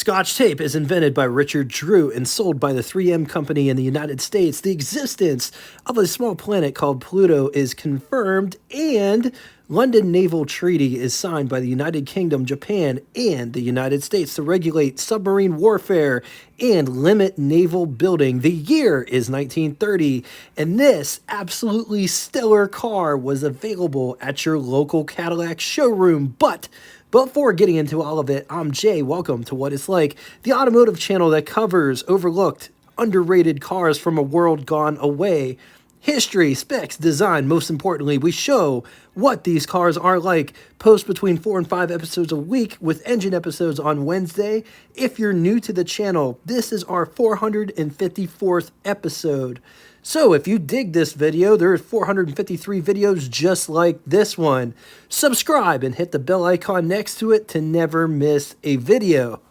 Scotch tape is invented by Richard Drew and sold by the 3M company in the United States. The existence of a small planet called Pluto is confirmed, and London Naval Treaty is signed by the United Kingdom, Japan, and the United States to regulate submarine warfare and limit naval building. The year is 1930, and this absolutely stellar car was available at your local Cadillac showroom. But before getting into all of it, I'm Jay. Welcome to What It's Like, the automotive channel that covers overlooked, underrated cars from a world gone away. History, specs, design. Most importantly, we show what these cars are like. Post between 4 and 5 episodes a week with engine episodes on Wednesday. If you're new to the channel, this is our 454th episode. So if you dig this video, there are 453 videos just like this one. Subscribe and hit the bell icon next to it to never miss a video.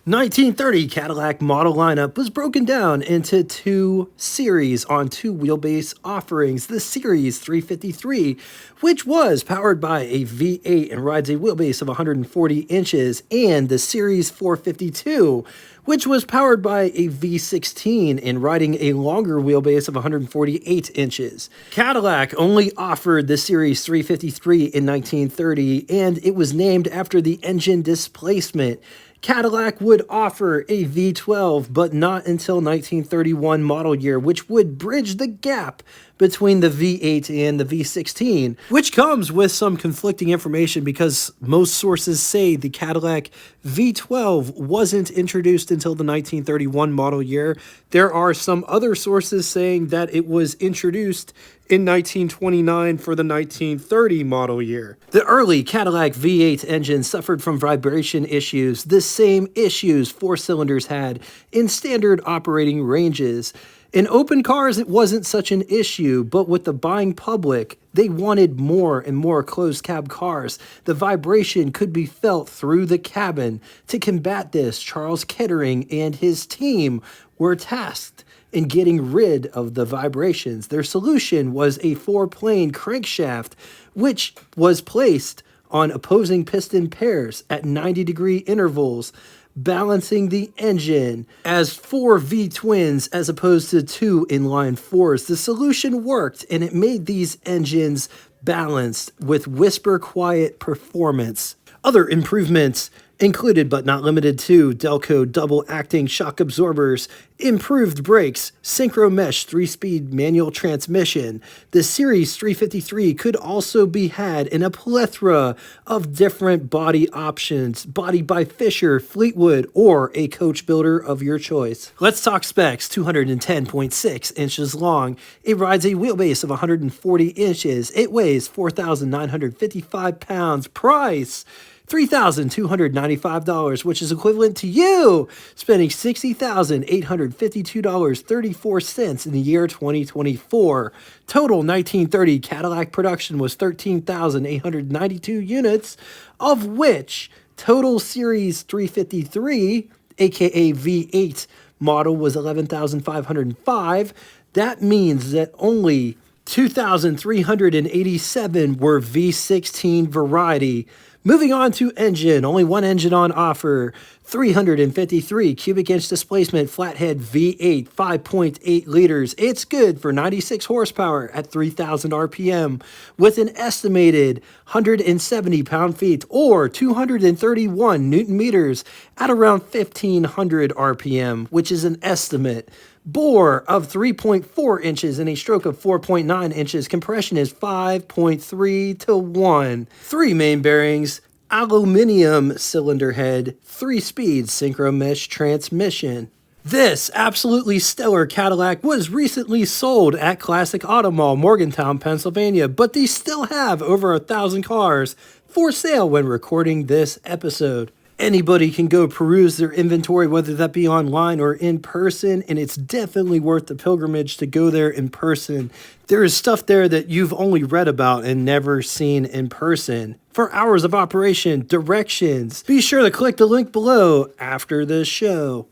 1930 Cadillac model lineup was broken down into two series on two wheelbase offerings. The Series 353, which was powered by a V8 and rides a wheelbase of 140 inches, and the Series 452, which was powered by a V16 and riding a longer wheelbase of 148 inches. Cadillac only offered the Series 353 in 1930, and it was named after the engine displacement. Cadillac would offer a V12, but not until 1931 model year, which would bridge the gap between the V8 and the V16, which comes with some conflicting information because most sources say the Cadillac V12 wasn't introduced until the 1931 model year. There are some other sources saying that it was introduced in 1929 for the 1930 model year. The early Cadillac V8 engine suffered from vibration issues, the same issues four cylinders had in standard operating ranges. In open cars, it wasn't such an issue, but with the buying public, they wanted more and more closed cab cars. The vibration could be felt through the cabin. To combat this, Charles Kettering and his team were tasked in getting rid of the vibrations. Their solution was a four-plane crankshaft, which was placed on opposing piston pairs at 90-degree intervals, balancing the engine as 4 V-twins as opposed to 2 inline 4s. The solution worked, and it made these engines balanced with whisper-quiet performance. Other improvements included but not limited to Delco double-acting shock absorbers, improved brakes, synchro mesh 3-speed manual transmission. The Series 353 could also be had in a plethora of different body options, body by Fisher, Fleetwood, or a coach builder of your choice. Let's talk specs. 210.6 inches long. It rides a wheelbase of 140 inches. It weighs 4,955 pounds. Price $3,295, which is equivalent to you spending $60,852.34 in the year 2024. Total 1930 Cadillac production was 13,892 units, of which total Series 353, aka V8 model, was 11,505. That means that only 2,387 were V16 variety. Moving on to engine, only one engine on offer, 353 cubic inch displacement flathead V8, 5.8 liters. It's good for 96 horsepower at 3,000 RPM with an estimated 170 pound-feet or 231 Newton meters at around 1,500 RPM, which is an estimate. Bore of 3.4 inches and a stroke of 4.9 inches. Compression is 5.3 to 1. 3 main bearings, aluminum cylinder head, 3-speed synchro mesh transmission. This absolutely stellar Cadillac was recently sold at Classic Auto Mall, Morgantown, Pennsylvania, but they still have over 1,000 cars for sale when recording this episode. Anybody can go peruse their inventory, whether that be online or in person, and it's definitely worth the pilgrimage to go there in person. There is stuff there that you've only read about and never seen in person. For hours of operation, directions, be sure to click the link below after this show.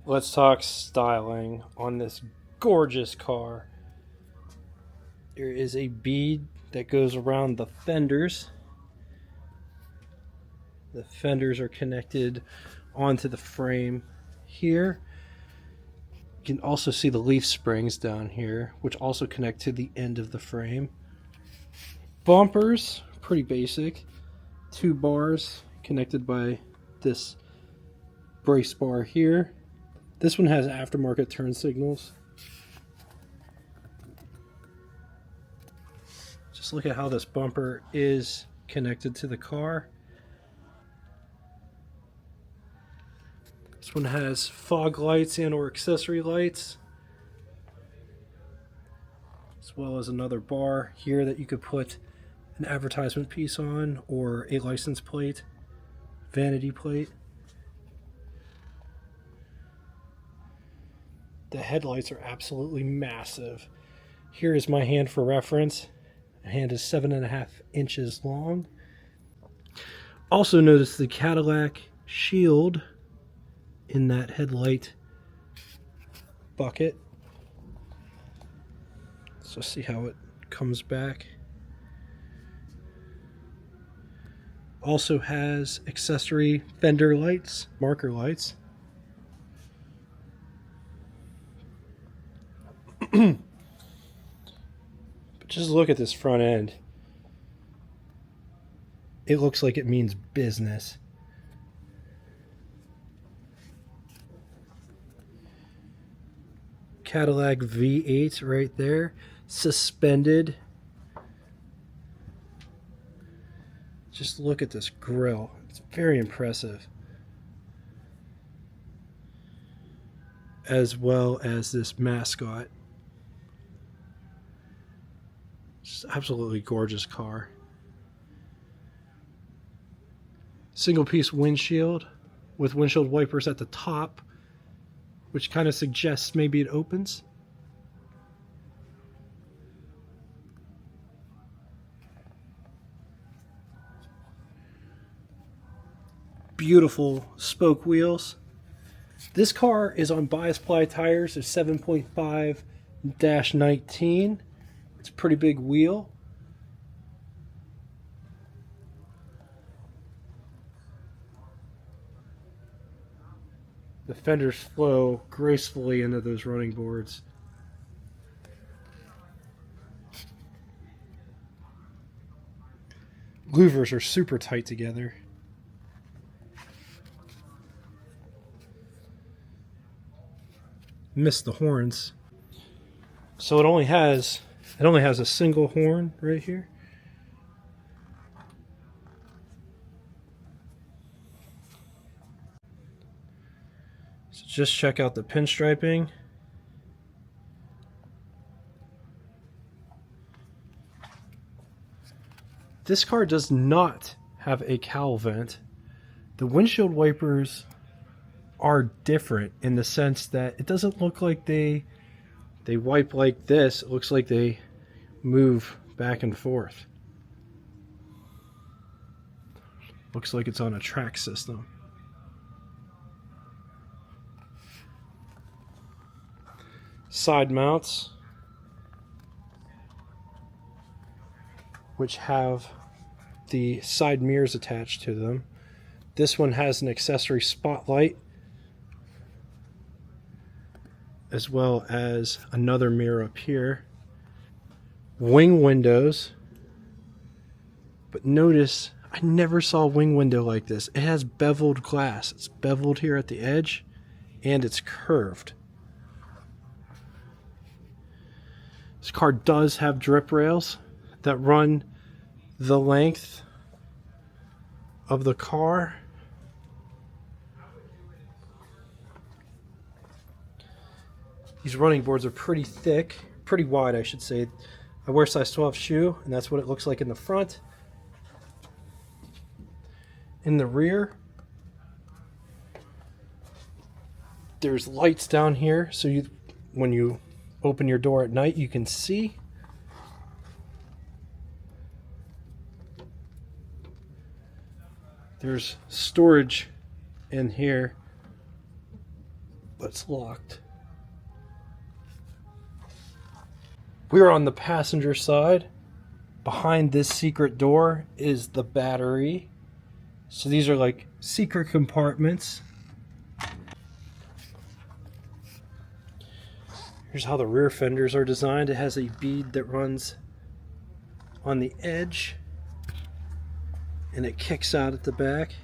Let's talk styling on this gorgeous car. There is a bead that goes around the fenders. The fenders are connected onto the frame here. You can also see the leaf springs down here, which also connect to the end of the frame. Bumpers, pretty basic. 2 bars connected by this brace bar here. This one has aftermarket turn signals. Just look at how this bumper is connected to the car. This one has fog lights and or accessory lights, as well as another bar here that you could put an advertisement piece on or a license plate, vanity plate. The headlights are absolutely massive. Here is my hand for reference. The hand is 7.5 inches long. Also notice the Cadillac shield in that headlight bucket. So see how it comes back. Also has accessory fender lights, marker lights. But just look at this front end. It looks like it means business. Cadillac V8 right there, suspended. Just look at this grille. It's very impressive. As well as this mascot. Just absolutely gorgeous car. Single piece windshield with windshield wipers at the top, which kind of suggests maybe it opens. Beautiful spoke wheels. This car is on bias ply tires of 7.5-19. It's a pretty big wheel. The fenders flow gracefully into those running boards. Louvers are super tight together. Missed the horns. So it only has a single horn right here. So just check out the pinstriping. This car does not have a cowl vent. The windshield wipers are different in the sense that it doesn't look like they wipe like this. It looks like they move back and forth. Looks like it's on a track system. Side mounts, which have the side mirrors attached to them. This one has an accessory spotlight, as well as another mirror up here. Wing windows. But notice, I never saw a wing window like this. It has beveled glass. It's beveled here at the edge, and it's curved. This car does have drip rails that run the length of the car. These running boards are pretty thick, pretty wide, I should say. I wear size 12 shoe, and that's what it looks like in the front. In the rear, there's lights down here, so when you open your door at night, you can see. There's storage in here, but it's locked. We're on the passenger side. Behind this secret door is the battery. So these are like secret compartments Here's how the rear fenders are designed. It has a bead that runs on the edge and it kicks out at the back.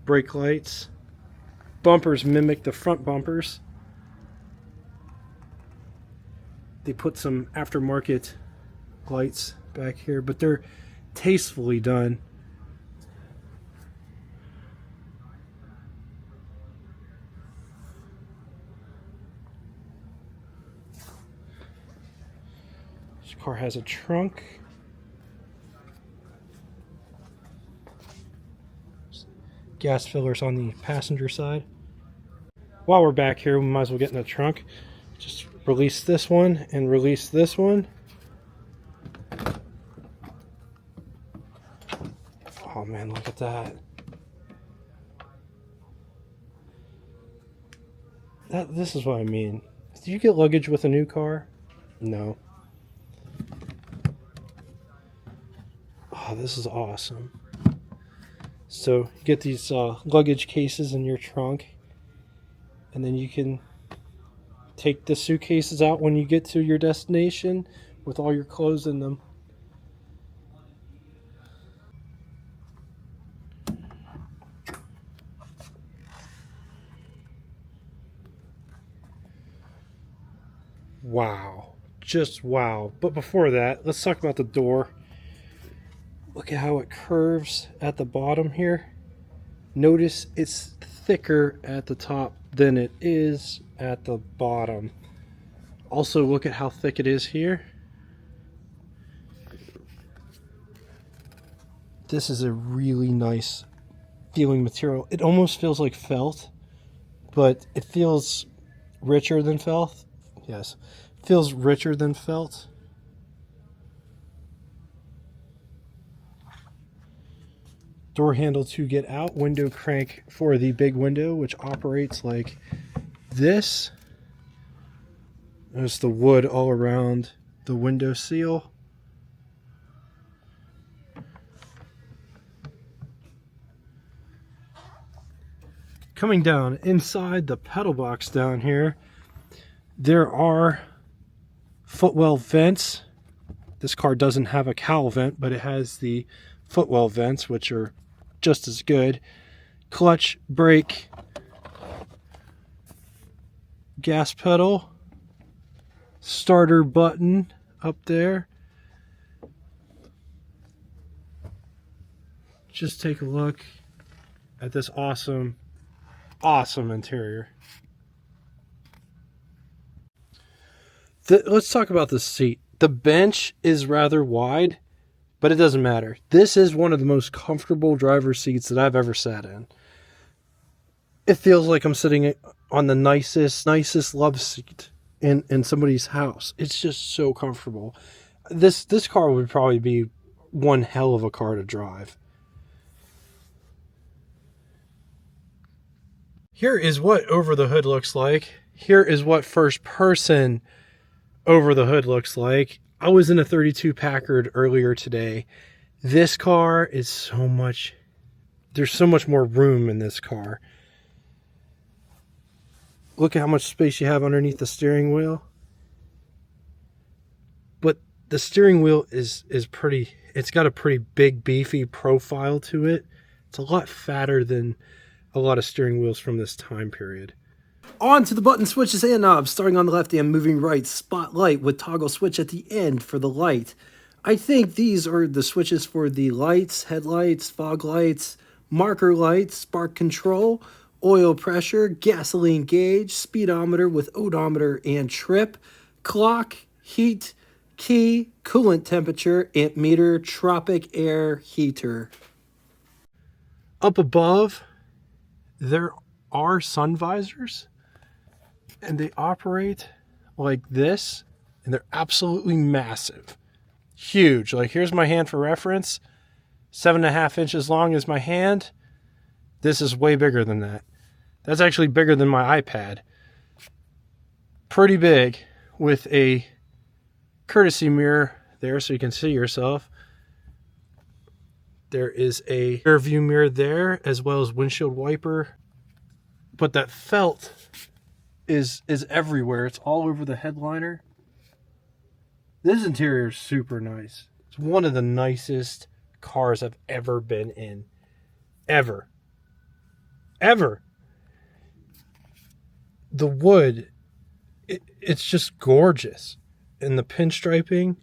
Brake lights. Bumpers mimic the front bumpers. They put some aftermarket lights back here, but they're tastefully done. This car has a trunk. Gas fillers on the passenger side. While we're back here, we might as well get in the trunk. Just release this one and release this one. Oh man, look at that. This is what I mean. Do you get luggage with a new car? No. Oh, this is awesome. So get these luggage cases in your trunk, and then you can take the suitcases out when you get to your destination with all your clothes in them. Wow. Just wow. But before that, let's talk about the door. Look at how it curves at the bottom here. Notice it's thicker at the top than it is at the bottom. Also, look at how thick it is here. This is a really nice feeling material. It almost feels like felt, but it feels richer than felt. Yes, feels richer than felt. Door handle to get out, window crank for the big window, which operates like this. There's the wood all around the window seal. Coming down inside the pedal box down here, there are footwell vents. This car doesn't have a cowl vent, but it has the footwell vents, which are just as good. Clutch, brake, gas pedal, starter button up there. Just take a look at this awesome interior. Let's talk about the seat. The bench is rather wide, but it doesn't matter. This is one of the most comfortable driver's seats that I've ever sat in. It feels like I'm sitting on the nicest love seat in somebody's house. It's just so comfortable. This car would probably be one hell of a car to drive. Here is what over the hood looks like. Here is what first person over the hood looks like. I was in a 32 Packard earlier today. This car is there's so much more room in this car. Look at how much space you have underneath the steering wheel. But the steering wheel is pretty, it's got a pretty big beefy profile to it. It's a lot fatter than a lot of steering wheels from this time period. On to the button switches and knobs, starting on the left and moving right. Spotlight with toggle switch at the end for the light. I think these are the switches for the lights, headlights, fog lights, marker lights, spark control, oil pressure, gasoline gauge, speedometer with odometer and trip, clock, heat, key, coolant temperature, amp meter, tropic air heater. Up above, there are sun visors, and they operate like this, and they're absolutely massive. Huge. Like, here's my hand for reference. 7.5 inches long is my hand. This is way bigger than that. That's actually bigger than my iPad. Pretty big, with a courtesy mirror there so you can see yourself. There is a rear view mirror there, as well as windshield wiper. But that felt is everywhere. It's all over the headliner. This interior is super nice. It's one of the nicest cars I've ever been in. Ever. The wood, it's just gorgeous. And the pinstriping,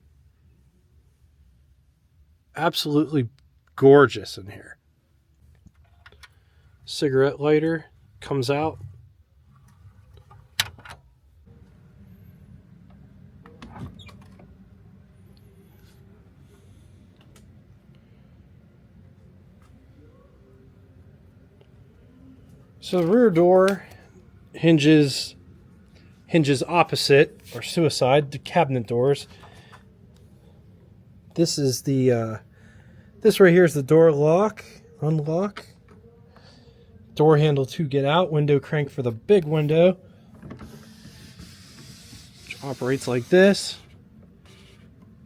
absolutely gorgeous in here. Cigarette lighter comes out. So the rear door hinges opposite or suicide to cabinet doors. This is the this right here is the door lock, unlock. Door handle to get out, window crank for the big window, which operates like this.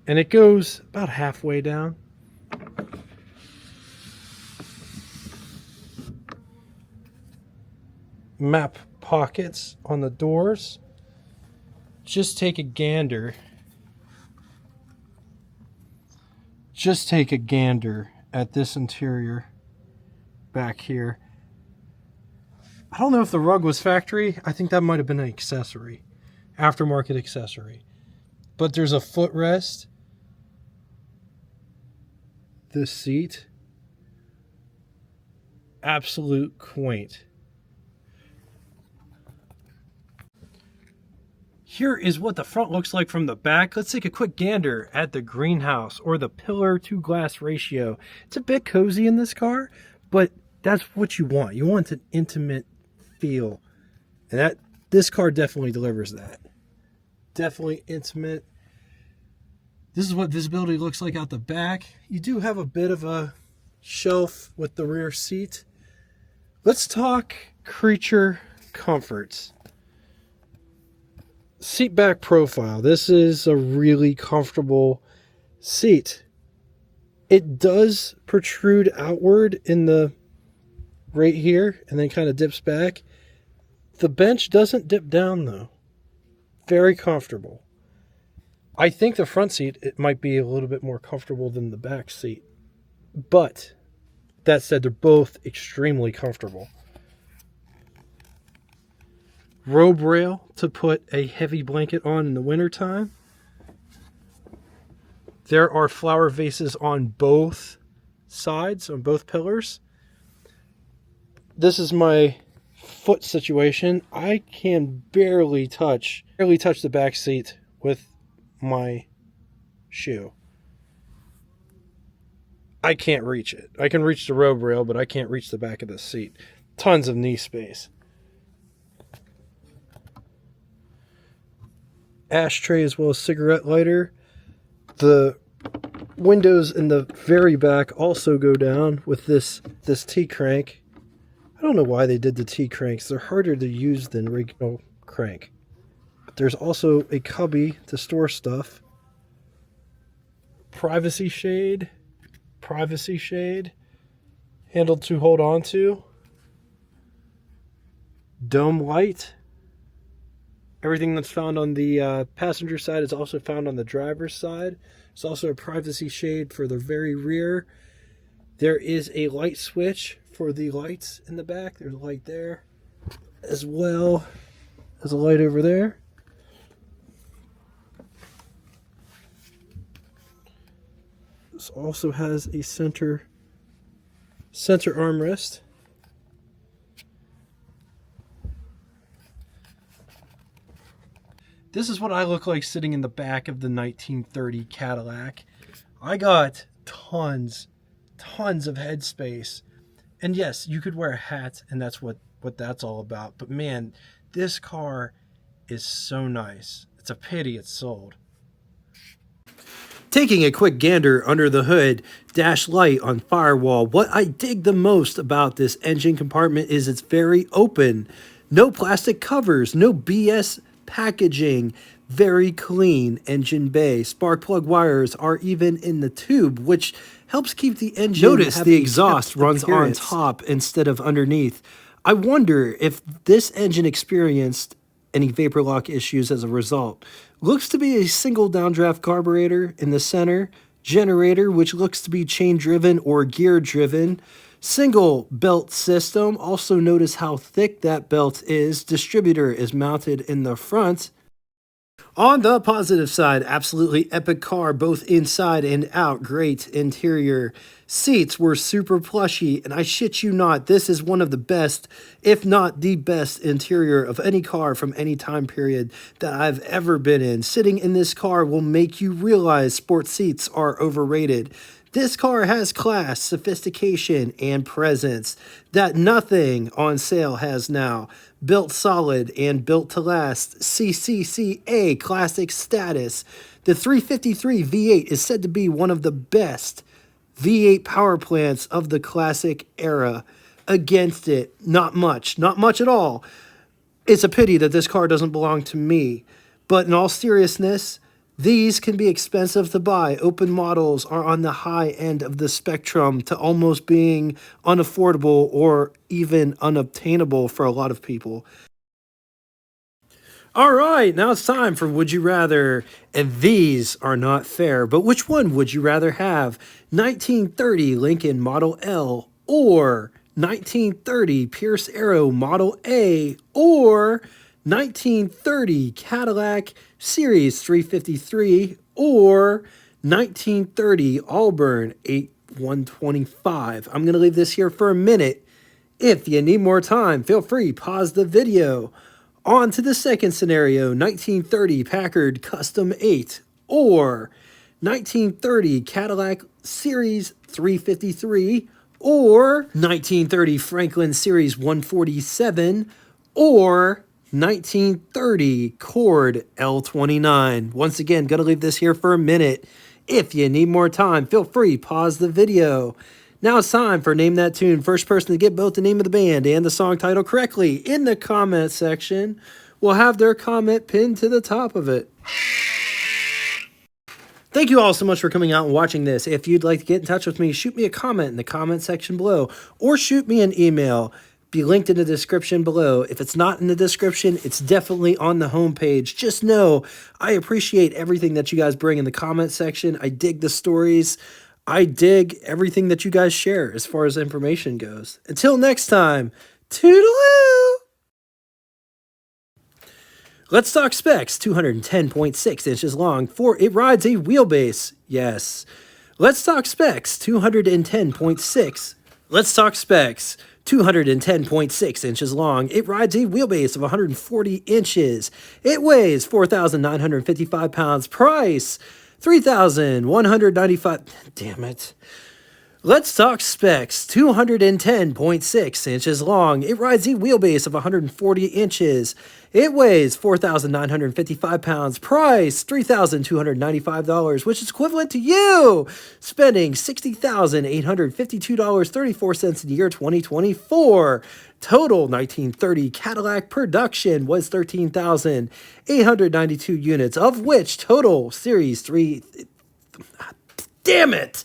And it goes about halfway down. Map pockets on the doors. Just take a gander. At this interior back here. I don't know if the rug was factory. I think that might have been an accessory, aftermarket accessory. But there's a footrest. The seat. Absolute quaint. Here is what the front looks like from the back. Let's take a quick gander at the greenhouse, or the pillar to glass ratio. It's a bit cozy in this car, but that's what you want. You want an intimate feel. And this car definitely delivers that. Definitely intimate. This is what visibility looks like out the back. You do have a bit of a shelf with the rear seat. Let's talk creature comforts. Seat back profile. This is a really comfortable seat. It does protrude outward in the right here and then kind of dips back. The bench doesn't dip down though. Very comfortable. I think the front seat, it might be a little bit more comfortable than the back seat. But that said, they're both extremely comfortable. Robe rail to put a heavy blanket on in the wintertime. There are flower vases on both sides, on both pillars. This is my foot situation. I can barely touch the back seat with my shoe. I can't reach it. I can reach the robe rail, but I can't reach the back of the seat. Tons of knee space. Ashtray as well as cigarette lighter. The windows in the very back also go down with this T-crank. I don't know why they did the T-cranks. They're harder to use than regular crank. But there's also a cubby to store stuff. Privacy shade. Handle to hold on to. Dome light. Everything that's found on the passenger side is also found on the driver's side. There's also a privacy shade for the very rear. There is a light switch for the lights in the back. There's a light there, as well as a light over there. This also has a center armrest. This is what I look like sitting in the back of the 1930 Cadillac. I got tons of headspace. And yes, you could wear a hat, and that's what that's all about. But man, this car is so nice. It's a pity it's sold. Taking a quick gander under the hood, dash light on firewall. What I dig the most about this engine compartment is it's very open. No plastic covers, no BS packaging, very clean engine bay. Spark plug wires are even in the tube, which helps keep the engine. Notice the exhaust runs on top instead of underneath. I wonder if this engine experienced any vapor lock issues as a result. Looks to be a single downdraft carburetor in the center, generator which looks to be chain driven or gear driven, single belt system. Also notice how thick that belt is. Distributor is mounted in the front. On the positive side, absolutely epic car, both inside and out. Great interior. Seats were super plushy, and I shit you not, this is one of the best, if not the best interior of any car from any time period that I've ever been in. Sitting in this car will make you realize sports seats are overrated. This car has class, sophistication, and presence that nothing on sale has now. Built solid and built to last. CCCA classic status. The 353 V8 is said to be one of the best V8 power plants of the classic era. Against it, not much at all. It's a pity that this car doesn't belong to me. But in all seriousness, these can be expensive to buy. Open models are on the high end of the spectrum to almost being unaffordable or even unobtainable for a lot of people. All right, now it's time for Would You Rather. And these are not fair, but which one would you rather have? 1930 Lincoln Model L or 1930 Pierce Arrow Model A or 1930 Cadillac Series 353 or 1930 Auburn 8125. I'm going to leave this here for a minute. If you need more time, feel free, pause the video. On to the second scenario, 1930 Packard Custom 8 or 1930 Cadillac Series 353 or 1930 Franklin Series 147 or 1930 Cord L29. Once again, gonna leave this here for a minute. If you need more time, feel free, pause the video. Now it's time for Name That Tune. First person to get both the name of the band and the song title correctly in the comment section will have their comment pinned to the top of it. Thank you all so much for coming out and watching this. If you'd like to get in touch with me, shoot me a comment in the comment section below or shoot me an email. Be linked in the description below. If it's not in the description, it's definitely on the homepage. Just know I appreciate everything that you guys bring in the comment section. I dig the stories. I dig everything that you guys share as far as information goes. Until next time, toodaloo! Let's talk specs. 210.6 inches long. It rides a wheelbase. Yes. Let's talk specs. 210.6. Let's talk specs. 210.6 inches long. It rides a wheelbase of 140 inches. It weighs 4,955 pounds. Price, $3,195. Damn it. Let's talk specs. 210.6 inches long. It rides a wheelbase of 140 inches. It weighs 4,955 pounds. Price, $3,295, which is equivalent to you spending $60,852.34 in the year 2024. Total 1930 Cadillac production was 13,892 units, of which total Series 3... Damn it!